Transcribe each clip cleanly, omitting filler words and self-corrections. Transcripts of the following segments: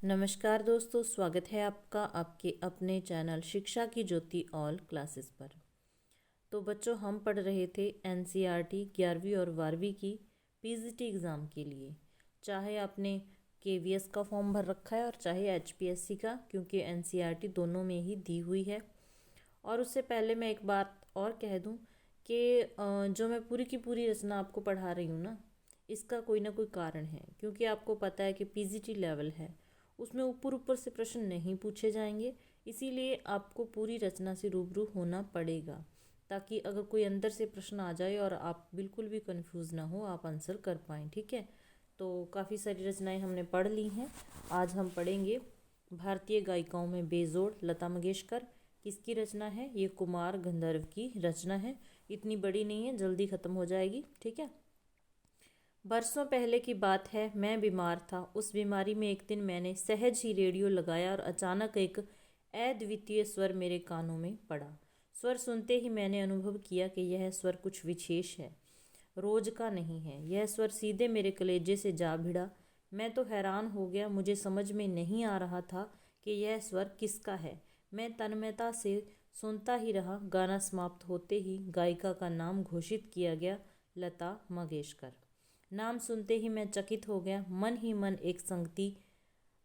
नमस्कार दोस्तों, स्वागत है आपका आपके अपने चैनल शिक्षा की ज्योति ऑल क्लासेस पर। तो बच्चों, हम पढ़ रहे थे एनसीईआरटी 11वीं और 12वीं की पीजीटी एग्ज़ाम के लिए। चाहे आपने केवीएस का फॉर्म भर रखा है और चाहे एचपीएससी का, क्योंकि एनसीईआरटी दोनों में ही दी हुई है। और उससे पहले मैं एक बात और कह दूं कि जो मैं पूरी की पूरी रचना आपको पढ़ा रही हूँ ना, इसका कोई ना कोई कारण है। क्योंकि आपको पता है कि पीजीटी लेवल है, उसमें ऊपर ऊपर से प्रश्न नहीं पूछे जाएंगे, इसीलिए आपको पूरी रचना से रूबरू होना पड़ेगा, ताकि अगर कोई अंदर से प्रश्न आ जाए और आप बिल्कुल भी कंफ्यूज ना हो, आप आंसर कर पाएँ। ठीक है, तो काफ़ी सारी रचनाएं हमने पढ़ ली हैं। आज हम पढ़ेंगे भारतीय गायिकाओं में बेजोड़ लता मंगेशकर। किसकी रचना है? ये कुमार गंधर्व की रचना है। इतनी बड़ी नहीं है, जल्दी ख़त्म हो जाएगी। ठीक है। बरसों पहले की बात है, मैं बीमार था। उस बीमारी में एक दिन मैंने सहज ही रेडियो लगाया और अचानक एक अद्वितीय स्वर मेरे कानों में पड़ा। स्वर सुनते ही मैंने अनुभव किया कि यह स्वर कुछ विशेष है, रोज का नहीं है। यह स्वर सीधे मेरे कलेजे से जा भिड़ा। मैं तो हैरान हो गया, मुझे समझ में नहीं आ रहा था कि यह स्वर किसका है। मैं तन्मयता से सुनता ही रहा। गाना समाप्त होते ही गायिका का नाम घोषित किया गया, लता मंगेशकर। नाम सुनते ही मैं चकित हो गया। मन ही मन एक संगति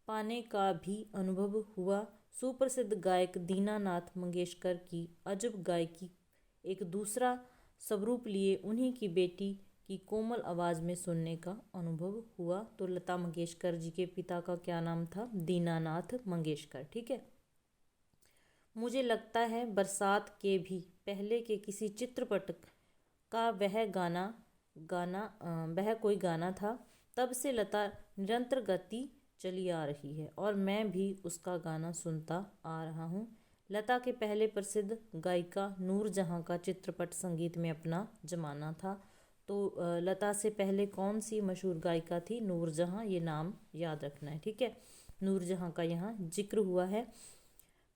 पाने का भी अनुभव हुआ। सुप्रसिद्ध गायक दीनानाथ मंगेशकर की अजब गायकी एक दूसरा स्वरूप लिए उन्हीं की बेटी की कोमल आवाज़ में सुनने का अनुभव हुआ। तो लता मंगेशकर जी के पिता का क्या नाम था? दीनानाथ मंगेशकर। ठीक है। मुझे लगता है बरसात के भी पहले के किसी चित्रपट का वह गाना गाना वह कोई गाना था। तब से लता निरंतर गति चली आ रही है और मैं भी उसका गाना सुनता आ रहा हूँ। लता के पहले प्रसिद्ध गायिका नूरजहां का चित्रपट संगीत में अपना जमाना था। तो लता से पहले कौन सी मशहूर गायिका थी? नूरजहां। ये नाम याद रखना है। ठीक है, नूरजहां का यहाँ जिक्र हुआ है।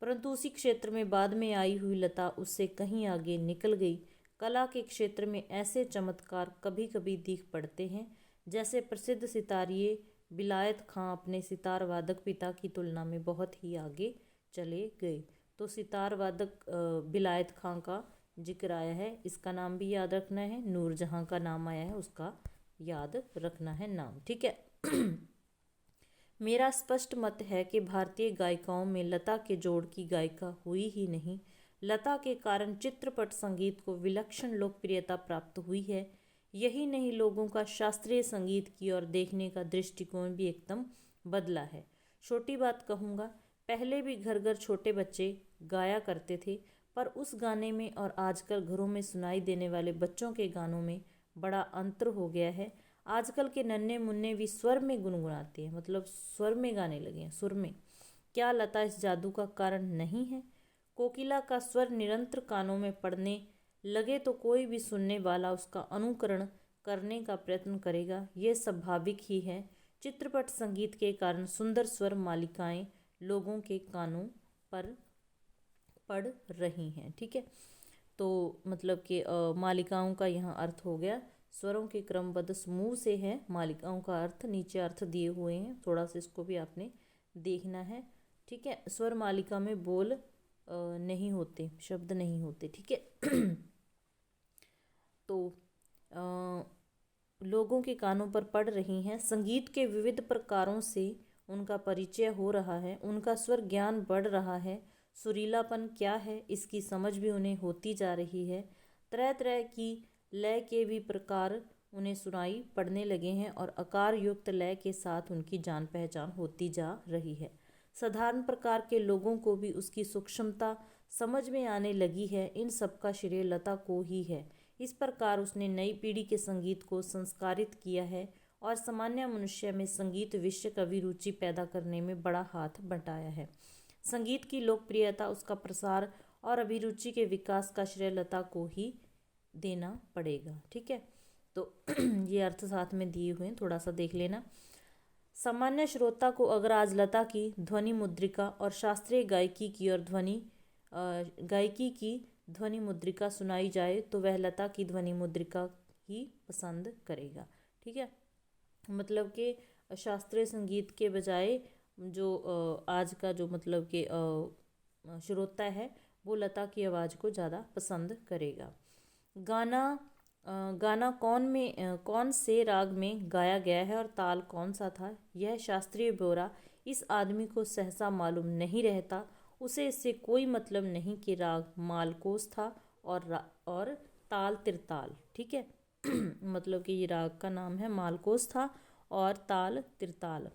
परंतु उसी क्षेत्र में बाद में आई हुई लता उससे कहीं आगे निकल गई। कला के क्षेत्र में ऐसे चमत्कार कभी कभी दिख पड़ते हैं, जैसे प्रसिद्ध सितारिये बिलायत खां अपने सितार वादक पिता की तुलना में बहुत ही आगे चले गए। तो सितार वादक बिलायत खां का जिक्र आया है, इसका नाम भी याद रखना है। नूरजहां का नाम आया है, उसका याद रखना है नाम। ठीक है। मेरा स्पष्ट मत है कि भारतीय गायिकाओं में लता के जोड़ की गायिका हुई ही नहीं। लता के कारण चित्रपट संगीत को विलक्षण लोकप्रियता प्राप्त हुई है। यही नहीं, लोगों का शास्त्रीय संगीत की ओर देखने का दृष्टिकोण भी एकदम बदला है। छोटी बात कहूँगा, पहले भी घर घर छोटे बच्चे गाया करते थे, पर उस गाने में और आजकल घरों में सुनाई देने वाले बच्चों के गानों में बड़ा अंतर हो गया है। आजकल के नन्हे मुन्ने भी स्वर में गुनगुनाते हैं, मतलब स्वर में गाने लगे हैं, सुर में। क्या लता इस जादू का कारण नहीं है? कोकिला का स्वर निरंतर कानों में पड़ने लगे तो कोई भी सुनने वाला उसका अनुकरण करने का प्रयत्न करेगा, ये स्वाभाविक ही है। चित्रपट संगीत के कारण सुंदर स्वर मालिकाएं लोगों के कानों पर पड़ रही हैं। ठीक है, तो मतलब कि मालिकाओं का यहाँ अर्थ हो गया, स्वरों के क्रमबद्ध समूह से है। मालिकाओं का अर्थ नीचे अर्थ दिए हुए हैं, थोड़ा सा इसको भी आपने देखना है। ठीक है, स्वर मालिका में बोल नहीं होते, शब्द नहीं होते। ठीक है। तो लोगों के कानों पर पड़ रही हैं। संगीत के विविध प्रकारों से उनका परिचय हो रहा है, उनका स्वर ज्ञान बढ़ रहा है। सुरीलापन क्या है, इसकी समझ भी उन्हें होती जा रही है। तरह तरह की लय के भी प्रकार उन्हें सुनाई पड़ने लगे हैं और आकार युक्त लय के साथ उनकी जान पहचान होती जा रही है। साधारण प्रकार के लोगों को भी उसकी सूक्ष्मता समझ में आने लगी है। इन सब का श्रेय लता को ही है। इस प्रकार उसने नई पीढ़ी के संगीत को संस्कारित किया है और सामान्य मनुष्य में संगीत विषय कवि रुचि पैदा करने में बड़ा हाथ बटाया है। संगीत की लोकप्रियता, उसका प्रसार और अभिरुचि के विकास का श्रेय लता को ही देना पड़ेगा। ठीक है, तो ये अर्थ साथ में दिए हुए हैं, थोड़ा सा देख लेना। सामान्य श्रोता को अगर आज लता की ध्वनि मुद्रिका और शास्त्रीय गायकी की ध्वनि मुद्रिका सुनाई जाए तो वह लता की ध्वनि मुद्रिका ही पसंद करेगा। ठीक है, मतलब कि शास्त्रीय संगीत के बजाय जो आज का जो मतलब कि श्रोता है वो लता की आवाज़ को ज़्यादा पसंद करेगा। गाना गाना कौन से राग में गाया गया है और ताल कौन सा था, यह शास्त्रीय ब्यौरा इस आदमी को सहसा मालूम नहीं रहता। उसे इससे कोई मतलब नहीं कि राग मालकोस था और ताल तिरताल। ठीक है मतलब कि ये राग का नाम है मालकोस था और ताल तिरताल।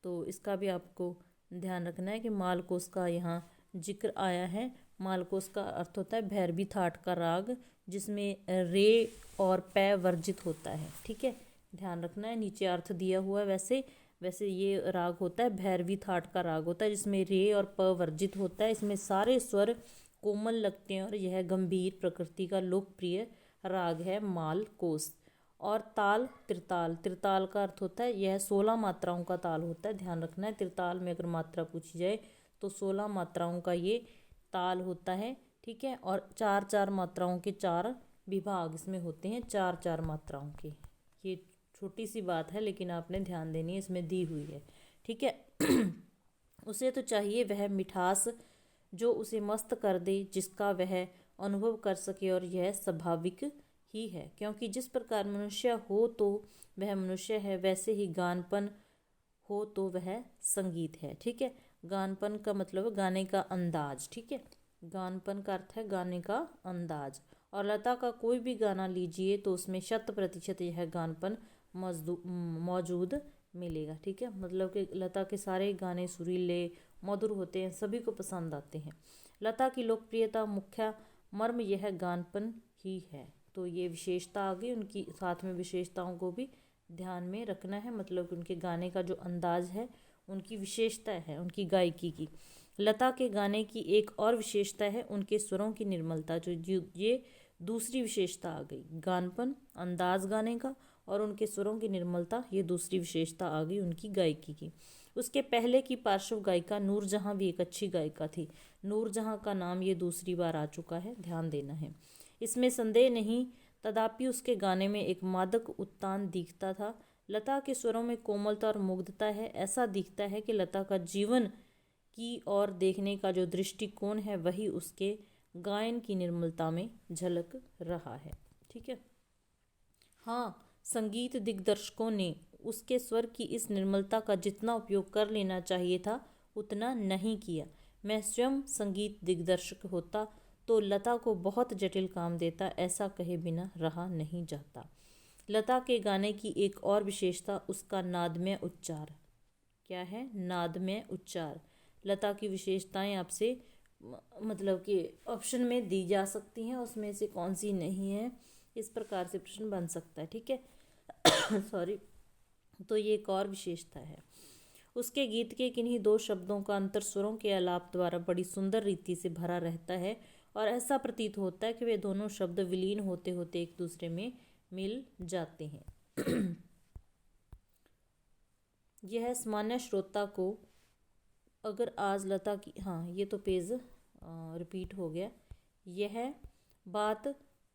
तो इसका भी आपको ध्यान रखना है कि मालकोस का यहाँ जिक्र आया है। मालकोस का अर्थ होता है भैरवी थाट का राग, जिसमें रे और पै वर्जित होता है। ठीक है, ध्यान रखना है, नीचे अर्थ दिया हुआ है। वैसे वैसे ये राग होता है भैरवी थाट का राग होता है, जिसमें रे और प वर्जित होता है। इसमें सारे स्वर कोमल लगते हैं और यह गंभीर प्रकृति का लोकप्रिय राग है मालकोस। और ताल त्रिताल, त्रिताल का अर्थ होता है यह 16 मात्राओं का ताल होता है। ध्यान रखना है, त्रिताल में अगर मात्रा पूछी जाए तो 16 मात्राओं का ये ताल होता है। ठीक है, और 4-4 मात्राओं के 4 विभाग इसमें होते हैं, 4-4 मात्राओं के। ये छोटी सी बात है लेकिन आपने ध्यान देनी है, इसमें दी हुई है। ठीक है उसे तो चाहिए वह मिठास जो उसे मस्त कर दे, जिसका वह अनुभव कर सके, और यह स्वाभाविक ही है, क्योंकि जिस प्रकार मनुष्य हो तो वह मनुष्य है, वैसे ही गानपन हो तो वह संगीत है। ठीक है, गानपन का मतलब गाने का अंदाज। ठीक है, गानपन का अर्थ है गाने का अंदाज। और लता का कोई भी गाना लीजिए तो उसमें 100% यह गानपन मौजूद मिलेगा। ठीक है, मतलब कि लता के सारे गाने सुरीले मधुर होते हैं, सभी को पसंद आते हैं। लता की लोकप्रियता मुख्य मर्म यह गानपन ही है। तो ये विशेषता आ गई, उनकी साथ में विशेषताओं को भी ध्यान में रखना है। मतलब कि उनके गाने का जो अंदाज है, उनकी विशेषता है उनकी गायकी की। लता के गाने की एक और विशेषता है उनके स्वरों की निर्मलता, जो ये दूसरी विशेषता आ गई। गानपन, अंदाज गाने का, और उनके स्वरों की निर्मलता, ये दूसरी विशेषता आ गई उनकी गायकी की। उसके पहले की पार्श्व गायिका नूरजहां भी एक अच्छी गायिका थी। नूरजहां का नाम ये दूसरी बार आ चुका है, ध्यान देना है, इसमें संदेह नहीं। तथापि उसके गाने में एक मादक उत्तान दिखता था। लता के स्वरों में कोमलता और मुग्धता है। ऐसा दिखता है कि लता का जीवन की ओर देखने का जो दृष्टिकोण है वही उसके गायन की निर्मलता में झलक रहा है। ठीक है, हाँ, संगीत दिग्दर्शकों ने उसके स्वर की इस निर्मलता का जितना उपयोग कर लेना चाहिए था उतना नहीं किया। मैं स्वयं संगीत दिग्दर्शक होता तो लता को बहुत जटिल काम देता, ऐसा कहे बिना रहा नहीं जाता। लता के गाने की एक और विशेषता उसका नादमय उच्चार। क्या है? नादमय उच्चार। लता की विशेषताएं आपसे मतलब कि ऑप्शन में दी जा सकती हैं, उसमें से कौन सी नहीं है, इस प्रकार से प्रश्न बन सकता है। ठीक है सॉरी। तो ये एक और विशेषता है। उसके गीत के किन्हीं 2 शब्दों का अंतर स्वरों के आलाप द्वारा बड़ी सुंदर रीति से भरा रहता है, और ऐसा प्रतीत होता है कि वे दोनों शब्द विलीन होते होते एक दूसरे में मिल जाते हैं यह सामान्य श्रोता को अगर आज लता की, हाँ ये तो पेज रिपीट हो गया, यह बात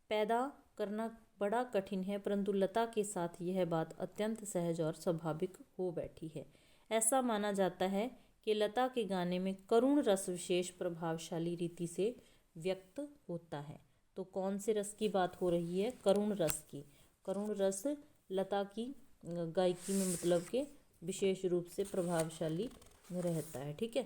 पैदा करना बड़ा कठिन है, परंतु लता के साथ यह बात अत्यंत सहज और स्वाभाविक हो बैठी है। ऐसा माना जाता है कि लता के गाने में करुण रस विशेष प्रभावशाली रीति से व्यक्त होता है। तो कौन से रस की बात हो रही है? करुण रस की। करुण रस लता की गायकी में मतलब के विशेष रूप से प्रभावशाली रहता है। ठीक है,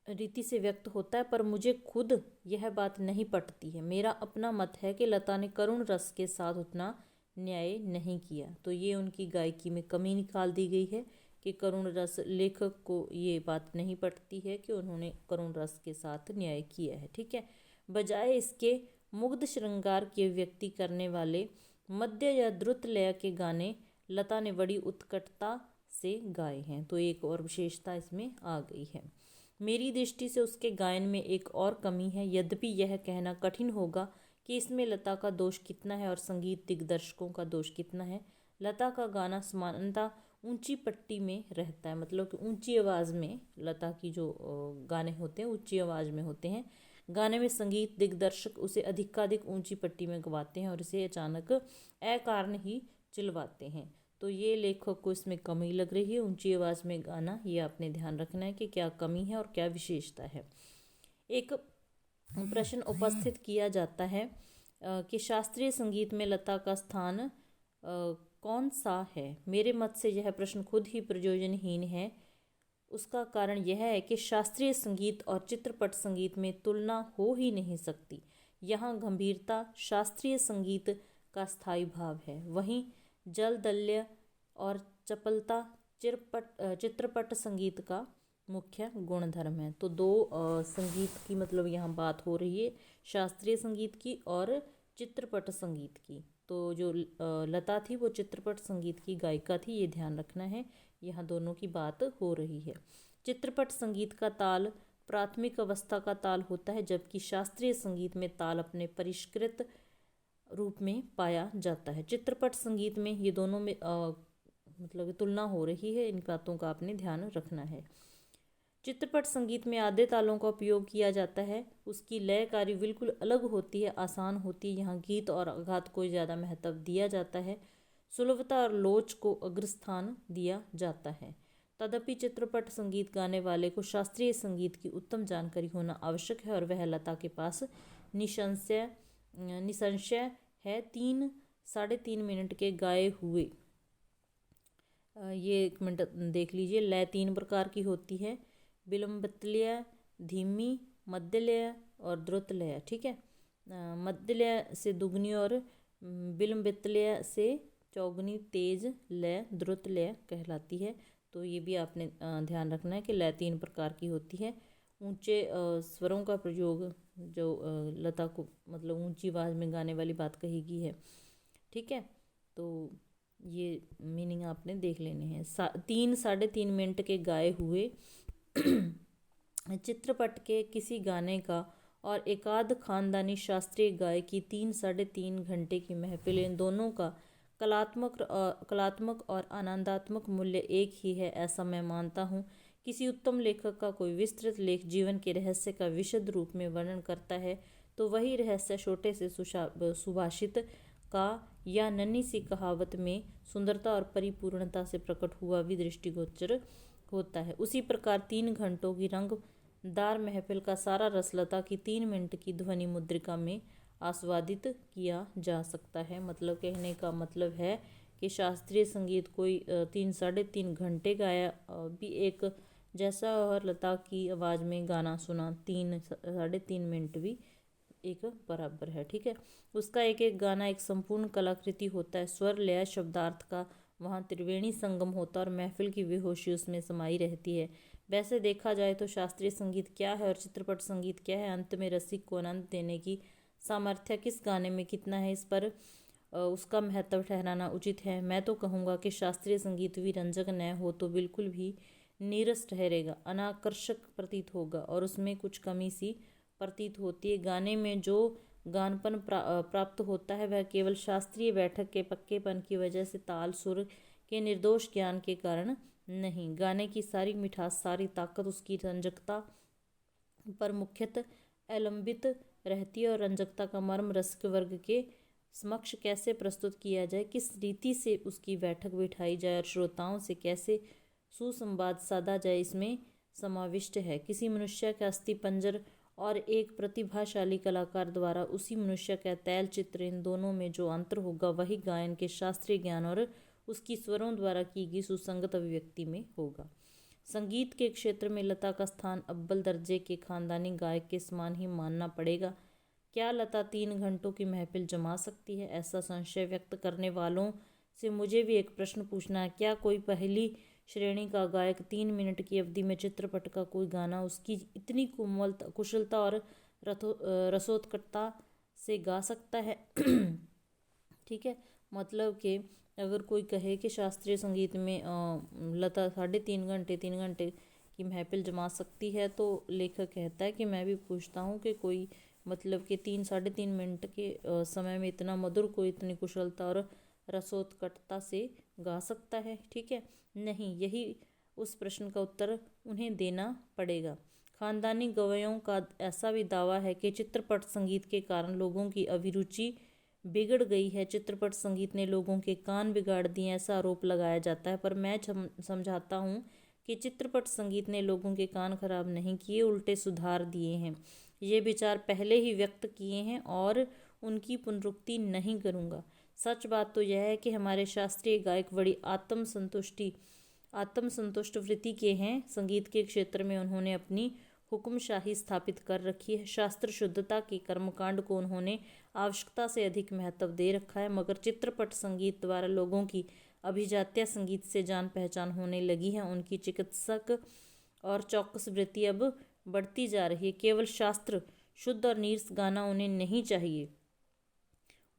रीति से व्यक्त होता है, पर मुझे खुद यह बात नहीं पटती है। मेरा अपना मत है कि लता ने करुण रस के साथ उतना न्याय नहीं किया। तो ये उनकी गायकी में कमी निकाल दी गई है कि करुण रस, लेखक को ये बात नहीं पटती है कि उन्होंने करुण रस के साथ न्याय किया है। ठीक है, बजाय इसके मुग्ध श्रृंगार की व्यक्ति करने वाले मध्य या द्रुत लय के गाने लता ने बड़ी उत्कटता से गाए हैं। तो एक और विशेषता इसमें आ गई है। मेरी दृष्टि से उसके गायन में एक और कमी है, यद्यपि यह कहना कठिन होगा कि इसमें लता का दोष कितना है और संगीत दिग्दर्शकों का दोष कितना है। लता का गाना समानता ऊंची पट्टी में रहता है, मतलब कि ऊंची आवाज़ में लता की जो गाने होते हैं ऊंची आवाज़ में होते हैं। गाने में संगीत दिग्दर्शक उसे अधिकाधिक ऊंची पट्टी में गवाते हैं और इसे अचानक अकारण ही चिलवाते हैं। तो ये लेखक को इसमें कमी लग रही है, ऊंची आवाज़ में गाना, ये आपने ध्यान रखना है कि क्या कमी है और क्या विशेषता है। एक प्रश्न उपस्थित किया जाता है कि शास्त्रीय संगीत में लता का स्थान कौन सा है। मेरे मत से यह प्रश्न खुद ही प्रयोजनहीन है। उसका कारण यह है कि शास्त्रीय संगीत और चित्रपट संगीत में तुलना हो ही नहीं सकती। यहाँ गंभीरता शास्त्रीय संगीत का स्थायी भाव है, वहीं जलदल्य और चपलता चित्रपट संगीत का मुख्य गुणधर्म है। तो दो संगीत की मतलब यहाँ बात हो रही है, शास्त्रीय संगीत की और चित्रपट संगीत की। तो जो लता थी वो चित्रपट संगीत की गायिका थी, ये ध्यान रखना है। यहाँ दोनों की बात हो रही है। चित्रपट संगीत का ताल प्राथमिक अवस्था का ताल होता है, जबकि शास्त्रीय संगीत में ताल अपने परिष्कृत रूप में पाया जाता है। चित्रपट संगीत में ये दोनों में मतलब तुलना हो रही है, इन बातों का आपने ध्यान रखना है। चित्रपट संगीत में आधे तालों का उपयोग किया जाता है, उसकी लय कार्य बिल्कुल अलग होती है, आसान होती है। यहाँ गीत और आघात को ज़्यादा महत्व दिया जाता है, सुलभता और लोच को अग्रस्थान दिया जाता है। तदपि चित्रपट संगीत गाने वाले को शास्त्रीय संगीत की उत्तम जानकारी होना आवश्यक है, और वह लता के पास निसंशय है। 3-3.5 मिनट के गाए हुए, ये 1 मिनट देख लीजिए। लय 3 प्रकार की होती है, विलंबित लय, धीमी, मध्य लय और द्रुत लय। ठीक है, मध्य लय से दुगनी और विलंबित लय से चौगुनी तेज लय द्रुत लय कहलाती है। तो ये भी आपने ध्यान रखना है कि लय 3 प्रकार की होती है। ऊंचे स्वरों का प्रयोग जो लता को मतलब ऊंची आवाज़ में गाने वाली बात कही गई है। ठीक है, तो ये मीनिंग आपने देख लेने हैं। 3-3.5 मिनट के गाए हुए चित्रपट के किसी गाने का और एकाध खानदानी शास्त्रीय गायकी 3-3.5 घंटे की महफिल, इन दोनों का कलात्मक और आनंदात्मक मूल्य एक ही है, ऐसा मैं मानता हूँ। किसी उत्तम लेखक का कोई विस्तृत लेख जीवन के रहस्य का विशद रूप में वर्णन करता है, तो वही रहस्य छोटे से सुभाषित का या नन्ही सी कहावत में सुंदरता और परिपूर्णता से प्रकट हुआ भी दृष्टिगोचर होता है। उसी प्रकार 3 घंटों की रंगदार महफिल का सारा रस लता की 3 मिनट की ध्वनि मुद्रिका में आस्वादित किया जा सकता है। मतलब कहने का मतलब है कि शास्त्रीय संगीत कोई 3-3.5 घंटे गाया भी एक जैसा, और लता की आवाज़ में गाना सुना 3-3.5 मिनट भी एक बराबर है। ठीक है, उसका एक एक गाना एक संपूर्ण कलाकृति होता है। स्वर लय शब्दार्थ का वहाँ त्रिवेणी संगम होता है और महफिल की बेहोशी उसमें समाई रहती है। वैसे देखा जाए तो शास्त्रीय संगीत क्या है और चित्रपट संगीत क्या है, अंत में रसिक को आनंद देने की सामर्थ्य किस गाने में कितना है, इस पर उसका महत्व ठहराना उचित है। मैं तो कहूँगा कि शास्त्रीय संगीत भी रंजक न हो तो बिल्कुल भी नीरस ठहरेगा, अनाकर्षक प्रतीत होगा और उसमें कुछ कमी सी प्रतीत होती है। गाने में जो गानपन प्राप्त होता है वह केवल शास्त्रीय बैठक के पक्केपन की वजह से, ताल सुर के निर्दोष ज्ञान के कारण नहीं। गाने की सारी मिठास, सारी ताकत उसकी रंजकता पर मुख्यतः अवलंबित रहती है, और रंजकता का मर्म रसिक वर्ग के समक्ष कैसे प्रस्तुत किया जाए, किस रीति से उसकी बैठक बिठाई जाए और श्रोताओं से कैसे सुसंवाद साधा जाए, इसमें समाविष्ट है। किसी मनुष्य का अस्थि पंजर और एक प्रतिभाशाली कलाकार द्वारा उसी मनुष्य का तैल चित्र, इन दोनों में जो अंतर होगा वही गायन के शास्त्रीय ज्ञान और उसकी स्वरों द्वारा की गई सुसंगत अभिव्यक्ति में होगा। संगीत के क्षेत्र में लता का स्थान अव्वल दर्जे के खानदानी गायक के समान ही मानना पड़ेगा। क्या लता 3 घंटों की महफिल जमा सकती है? ऐसा संशय व्यक्त करने वालों से मुझे भी एक प्रश्न पूछना है। क्या कोई पहली श्रेणी का गायक 3 मिनट की अवधि में चित्रपट का कोई गाना उसकी इतनी कुशलता और रसोत्कटता से गा सकता है? ठीक है, मतलब कि अगर कोई कहे कि शास्त्रीय संगीत में लता 3.5 घंटे की महफिल जमा सकती है, तो लेखक कहता है कि मैं भी पूछता हूँ कि कोई मतलब कि 3-3.5 मिनट के समय में इतना मधुर, कोई इतनी कुशलता और रसोत्कटता से गा सकता है? ठीक है, नहीं। यही उस प्रश्न का उत्तर उन्हें देना पड़ेगा। खानदानी गवैयों का ऐसा भी दावा है कि चित्रपट संगीत के कारण लोगों की अभिरुचि बिगड़ गई है, चित्रपट संगीत ने लोगों के कान बिगाड़ दिए, ऐसा आरोप लगाया जाता है। पर मैं समझाता हूँ कि चित्रपट संगीत ने लोगों के कान खराब नहीं किए, उल्टे सुधार दिए हैं। ये विचार पहले ही व्यक्त किए हैं और उनकी पुनरुक्ति नहीं करूँगा। सच बात तो यह है कि हमारे शास्त्रीय गायक बड़ी आत्मसंतुष्ट वृत्ति के हैं। संगीत के क्षेत्र में उन्होंने अपनी हुक्मशाही स्थापित कर रखी है। शास्त्र शुद्धता के कर्मकांड को उन्होंने आवश्यकता से अधिक महत्व दे रखा है। मगर चित्रपट संगीत द्वारा लोगों की अभिजात्य संगीत से जान पहचान होने लगी है। उनकी चिकित्सक और चौकस वृत्ति अब बढ़ती जा रही है। केवल शास्त्र शुद्ध और नीरस गाना उन्हें नहीं चाहिए,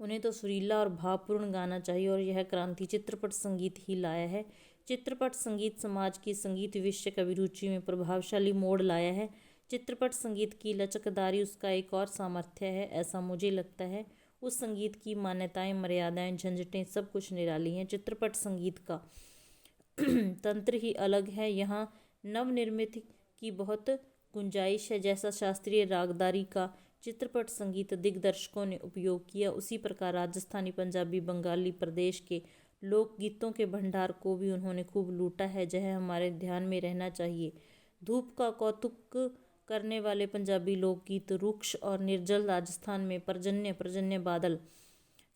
उन्हें तो सुरीला और भावपूर्ण गाना चाहिए। और यह क्रांति चित्रपट संगीत ही लाया है। चित्रपट संगीत समाज की संगीत विषयक अभिरुचि में प्रभावशाली मोड़ लाया है। चित्रपट संगीत की लचकदारी उसका एक और सामर्थ्य है, ऐसा मुझे लगता है। उस संगीत की मान्यताएं, मर्यादाएं, झंझटें सब कुछ निराली हैं। चित्रपट संगीत का तंत्र ही अलग है। यहाँ नवनिर्मित की बहुत गुंजाइश है। जैसा शास्त्रीय रागदारी का चित्रपट संगीत दिग्दर्शकों ने उपयोग किया, उसी प्रकार राजस्थानी, पंजाबी, बंगाली प्रदेश के लोकगीतों के भंडार को भी उन्होंने खूब लूटा है, यह हमारे ध्यान में रहना चाहिए। धूप का कौतुक करने वाले पंजाबी लोकगीत, रुक्ष और निर्जल राजस्थान में पर्जन्य बादल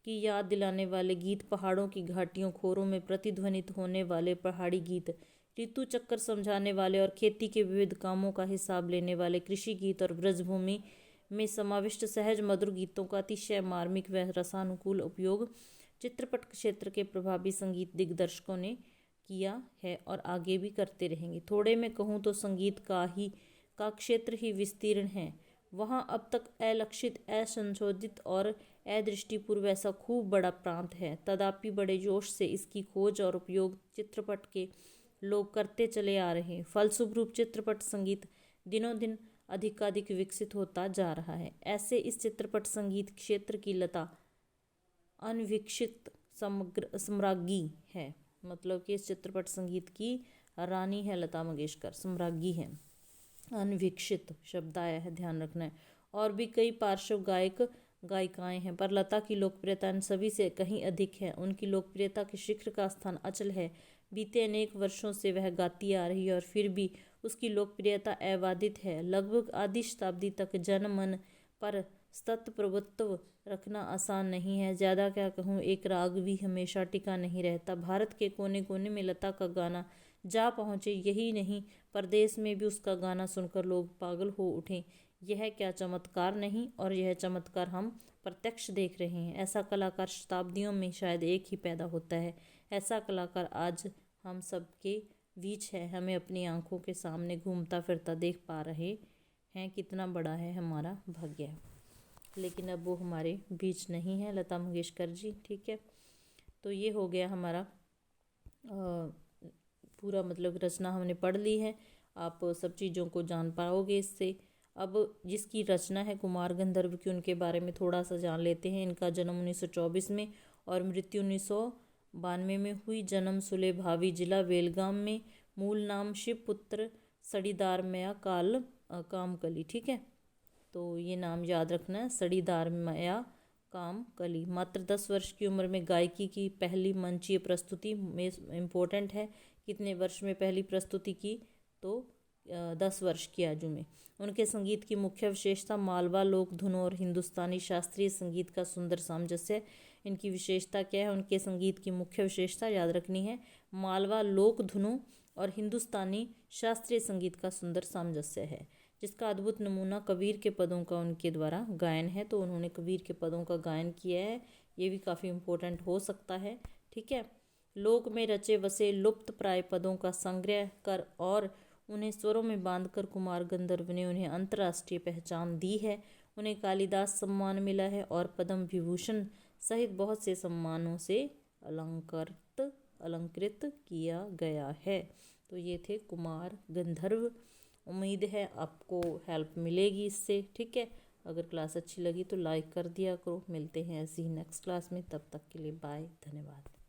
की याद दिलाने वाले गीत, पहाड़ों की घाटियों खोरों में प्रतिध्वनित होने वाले पहाड़ी गीत, ऋतु चक्कर समझाने वाले और खेती के विविध कामों का हिसाब लेने वाले कृषि गीत और ब्रजभूमि में समाविष्ट सहज मधुर गीतों का अतिशय मार्मिक व रसानुकूल उपयोग चित्रपट क्षेत्र के प्रभावी संगीत दिग्दर्शकों ने किया है और आगे भी करते रहेंगे। थोड़े में कहूँ तो संगीत का क्षेत्र ही विस्तीर्ण है। वहाँ अब तक अलक्षित, असंशोधित और अदृष्टिपूर्व ऐसा खूब बड़ा प्रांत है। तथापि बड़े जोश से इसकी खोज और उपयोग चित्रपट के लोग करते चले आ रहे हैं। फलस्वरूप चित्रपट संगीत दिनों दिन अधिकाधिक विकसित होता जा रहा है। ऐसे इस चित्रपट संगीत क्षेत्र की लता अनविकसित सम्राज्ञी है। मतलब कि इस चित्रपट संगीत की रानी है लता मंगेशकर, सम्राज्ञी है। अनविकसित शब्द आया है, ध्यान रखना है। और भी कई पार्श्व गायक गायिकाएं हैं, पर लता की लोकप्रियता इन सभी से कहीं अधिक है। उनकी लोकप्रियता के शिखर का स्थान अचल है। बीते अनेक वर्षों से वह गाती आ रही है और फिर भी उसकी लोकप्रियता अबाधित है। लगभग आधी शताब्दी तक जन मन पर सतत प्रभुत्व रखना आसान नहीं है। ज़्यादा क्या कहूँ, एक राग भी हमेशा टिका नहीं रहता। भारत के कोने कोने में लता का गाना जा पहुँचे, यही नहीं परदेश में भी उसका गाना सुनकर लोग पागल हो उठे। यह क्या चमत्कार नहीं, और यह चमत्कार हम प्रत्यक्ष देख रहे हैं। ऐसा कलाकार शताब्दियों में शायद एक ही पैदा होता है। ऐसा कलाकार आज हम सब के बीच है, हमें अपनी आंखों के सामने घूमता फिरता देख पा रहे हैं। कितना बड़ा है हमारा भाग्य। लेकिन अब वो हमारे बीच नहीं है, लता मंगेशकर जी। ठीक है, तो ये हो गया हमारा पूरा, मतलब रचना हमने पढ़ ली है। आप सब चीज़ों को जान पाओगे इससे। अब जिसकी रचना है कुमार गंधर्व की, उनके बारे में थोड़ा सा जान लेते हैं। इनका जन्म 1924 में और मृत्यु 1992 में हुई। जन्म सुले भावी, जिला बेलगाम में। मूल नाम शिवपुत्र सड़ीदारमया कामकली। ठीक है, तो ये नाम याद रखना है, सड़ीदारमया कामकली। मात्र 10 वर्ष की उम्र में गायकी की पहली मंचीय प्रस्तुति में इम्पोर्टेंट है। कितने वर्ष में पहली प्रस्तुति की, तो 10 वर्ष की आयु में। उनके संगीत की मुख्य विशेषता मालवा लोक धुनों और हिंदुस्तानी शास्त्रीय संगीत का सुंदर सामंजस्य। इनकी विशेषता क्या है? उनके संगीत की मुख्य विशेषता याद रखनी है, मालवा लोक धुनों और हिंदुस्तानी शास्त्रीय संगीत का सुंदर सामंजस्य है, जिसका अद्भुत नमूना कबीर के पदों का उनके द्वारा गायन है। तो उन्होंने कबीर के पदों का गायन किया है, ये भी काफ़ी इम्पोर्टेंट हो सकता है। ठीक है, लोक में रचे बसे लुप्त प्राय पदों का संग्रह कर और उन्हें स्वरों में बांधकर कुमार गंधर्व ने उन्हें अंतर्राष्ट्रीय पहचान दी है। उन्हें कालिदास सम्मान मिला है और पद्म विभूषण सहित बहुत से सम्मानों से अलंकृत किया गया है। तो ये थे कुमार गंधर्व। उम्मीद है आपको हेल्प मिलेगी इससे। ठीक है, अगर क्लास अच्छी लगी तो लाइक कर दिया करो। मिलते हैं ऐसी ही नेक्स्ट क्लास में, तब तक के लिए बाय, धन्यवाद।